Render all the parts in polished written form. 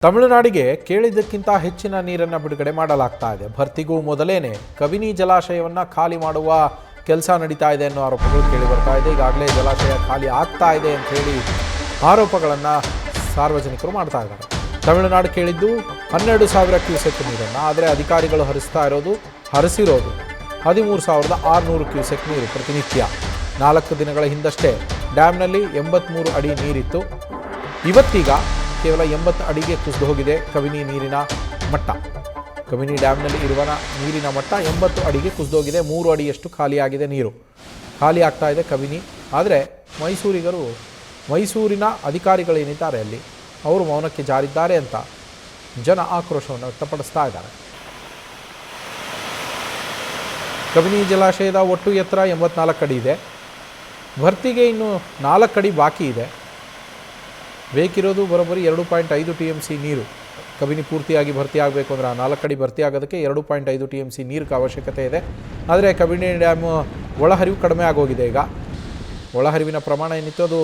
ತಮಿಳುನಾಡಿಗೆ ಕೇಳಿದ್ದಕ್ಕಿಂತ ಹೆಚ್ಚಿನ ನೀರನ್ನು ಬಿಡುಗಡೆ ಮಾಡಲಾಗ್ತಾ ಇದೆ. ಭರ್ತಿಗೂ ಮೊದಲೇನೆ ಕಬಿನಿ ಜಲಾಶಯವನ್ನು ಖಾಲಿ ಮಾಡುವ ಕೆಲಸ ನಡೀತಾ ಇದೆ ಅನ್ನೋ ಆರೋಪಗಳು ಕೇಳಿ ಬರ್ತಾ ಇದೆ. ಈಗಾಗಲೇ ಜಲಾಶಯ ಖಾಲಿ ಆಗ್ತಾ ಇದೆ ಅಂತ ಹೇಳಿ ಆರೋಪಗಳನ್ನು ಸಾರ್ವಜನಿಕರು ಮಾಡ್ತಾ ಇದ್ದಾರೆ. ತಮಿಳುನಾಡು ಕೇಳಿದ್ದು 12,000 ಕ್ಯೂಸೆಕ್ ನೀರನ್ನು, ಆದರೆ ಅಧಿಕಾರಿಗಳು ಹರಿಸಿರೋದು 13,600 ಕ್ಯೂಸೆಕ್ ನೀರು ಪ್ರತಿನಿತ್ಯ. 4 ದಿನಗಳ ಹಿಂದಷ್ಟೇ ಡ್ಯಾಮ್ನಲ್ಲಿ 83 ಅಡಿ ನೀರಿತ್ತು. ಇವತ್ತೀಗ ಕೇವಲ 80 ಅಡಿಗೆ ಕುಸಿದು ಹೋಗಿದೆ ಕಬಿನಿ ನೀರಿನ ಮಟ್ಟ. ಕಬಿನಿ ಡ್ಯಾಮ್ನಲ್ಲಿ ಇರುವ ನೀರಿನ ಮಟ್ಟ 80 ಅಡಿಗೆ ಕುಸಿದೋಗಿದೆ. 3 ಅಡಿಯಷ್ಟು ಖಾಲಿಯಾಗಿದೆ ನೀರು. ಖಾಲಿ ಆಗ್ತಾ ಇದೆ ಕಬಿನಿ. ಆದರೆ ಮೈಸೂರಿನ ಅಧಿಕಾರಿಗಳೇನಿದ್ದಾರೆ ಅಲ್ಲಿ ಅವರು ಮೌನಕ್ಕೆ ಜಾರಿದ್ದಾರೆ ಅಂತ ಜನ ಆಕ್ರೋಶವನ್ನು ವ್ಯಕ್ತಪಡಿಸ್ತಾ ಇದ್ದಾರೆ. ಕಬಿನಿ ಜಲಾಶಯದ ಒಟ್ಟು ಎತ್ತರ 84 ಅಡಿ ಇದೆ. ಭರ್ತಿಗೆ ಇನ್ನು 4 ಅಡಿ ಬಾಕಿ ಇದೆ. ಬೇಕಿರೋದು ಬರೋಬ್ಬರಿ 2.5 TMC ನೀರು. ಕಬಿನಿ ಪೂರ್ತಿಯಾಗಿ ಭರ್ತಿ ಆಗಬೇಕು ಅಂದರೆ 4 ಅಡಿ ಭರ್ತಿ ಆಗೋದಕ್ಕೆ 2.5 TMC ನೀರಿಗೆ ಅವಶ್ಯಕತೆ ಇದೆ. ಆದರೆ ಕಬಿನಿ ಡ್ಯಾಮ್ ಒಳಹರಿವು ಕಡಿಮೆ ಆಗೋಗಿದೆ. ಈಗ ಒಳಹರಿವಿನ ಪ್ರಮಾಣ ಏನಿತ್ತು ಅದು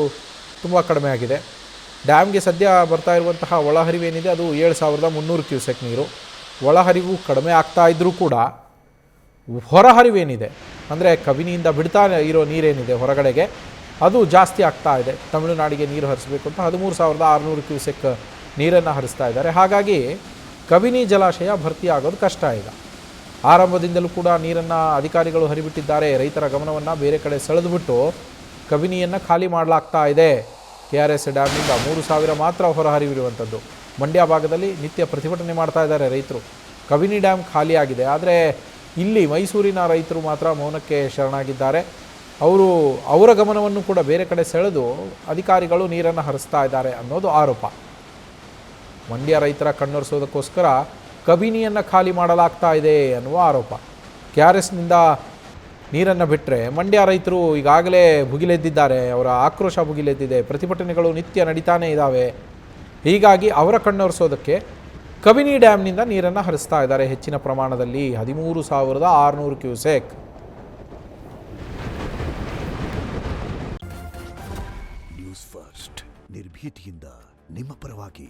ತುಂಬ ಕಡಿಮೆ ಆಗಿದೆ. ಡ್ಯಾಮ್ಗೆ ಸದ್ಯ ಬರ್ತಾ ಇರುವಂತಹ ಒಳಹರಿವೇನಿದೆ ಅದು 7,300 ಕ್ಯೂಸೆಕ್ ನೀರು. ಒಳಹರಿವು ಕಡಿಮೆ ಆಗ್ತಾ ಇದ್ದರೂ ಕೂಡ ಹೊರಹರಿವೇನಿದೆ ಅಂದರೆ ಕಬಿನಿಯಿಂದ ಬಿಡ್ತಾ ಇರೋ ನೀರೇನಿದೆ ಹೊರಗಡೆಗೆ ಅದು ಜಾಸ್ತಿ ಆಗ್ತಾ ಇದೆ. ತಮಿಳುನಾಡಿಗೆ ನೀರು ಹರಿಸಬೇಕು ಅಂತ 13,600 ಕ್ಯೂಸೆಕ್ ನೀರನ್ನು ಹರಿಸ್ತಾ ಇದ್ದಾರೆ. ಹಾಗಾಗಿ ಕಬಿನಿ ಜಲಾಶಯ ಭರ್ತಿ ಆಗೋದು ಕಷ್ಟ. ಈಗ ಆರಂಭದಿಂದಲೂ ಕೂಡ ನೀರನ್ನು ಅಧಿಕಾರಿಗಳು ಹರಿಬಿಟ್ಟಿದ್ದಾರೆ. ರೈತರ ಗಮನವನ್ನು ಬೇರೆ ಕಡೆ ಸೆಳೆದುಬಿಟ್ಟು ಕಬಿನಿಯನ್ನು ಖಾಲಿ ಮಾಡಲಾಗ್ತಾ ಇದೆ. KRS ಡ್ಯಾಮ್ನಿಂದ 3,000 ಮಾತ್ರ ಹೊರಹರಿವಿರುವಂಥದ್ದು. ಮಂಡ್ಯ ಭಾಗದಲ್ಲಿ ನಿತ್ಯ ಪ್ರತಿಭಟನೆ ಮಾಡ್ತಾ ಇದ್ದಾರೆ ರೈತರು. ಕಬಿನಿ ಡ್ಯಾಮ್ ಖಾಲಿಯಾಗಿದೆ. ಆದರೆ ಇಲ್ಲಿ ಮೈಸೂರಿನ ರೈತರು ಮಾತ್ರ ಮೌನಕ್ಕೆ ಶರಣಾಗಿದ್ದಾರೆ. ಅವರ ಗಮನವನ್ನು ಕೂಡ ಬೇರೆ ಕಡೆ ಸೆಳೆದು ಅಧಿಕಾರಿಗಳು ನೀರನ್ನು ಹರಿಸ್ತಾ ಇದ್ದಾರೆ ಅನ್ನೋದು ಆರೋಪ. ಮಂಡ್ಯ ರೈತರ ಕಣ್ಣೊರೆಸೋದಕ್ಕೋಸ್ಕರ ಕಬಿನಿಯನ್ನು ಖಾಲಿ ಮಾಡಲಾಗ್ತಾ ಇದೆ ಅನ್ನುವ ಆರೋಪ. KRSನಿಂದ ನೀರನ್ನು ಬಿಟ್ಟರೆ ಮಂಡ್ಯ ರೈತರು ಈಗಾಗಲೇ ಭುಗಿಲೆದ್ದಿದ್ದಾರೆ. ಅವರ ಆಕ್ರೋಶ ಭುಗಿಲೆದ್ದಿದೆ. ಪ್ರತಿಭಟನೆಗಳು ನಿತ್ಯ ನಡೀತಾನೇ ಇದ್ದಾವೆ. ಹೀಗಾಗಿ ಅವರ ಕಣ್ಣೊರೆಸೋದಕ್ಕೆ ಕಬಿನಿ ಡ್ಯಾಮ್ನಿಂದ ನೀರನ್ನು ಹರಿಸ್ತಾ ಇದ್ದಾರೆ ಹೆಚ್ಚಿನ ಪ್ರಮಾಣದಲ್ಲಿ 13,600 ಕ್ಯೂಸೆಕ್. ನ್ಯೂಸ್ ಫಸ್ಟ್ ನಿರ್ಭೀತಿಯಿಂದ ನಿಮ್ಮ ಪರವಾಗಿ.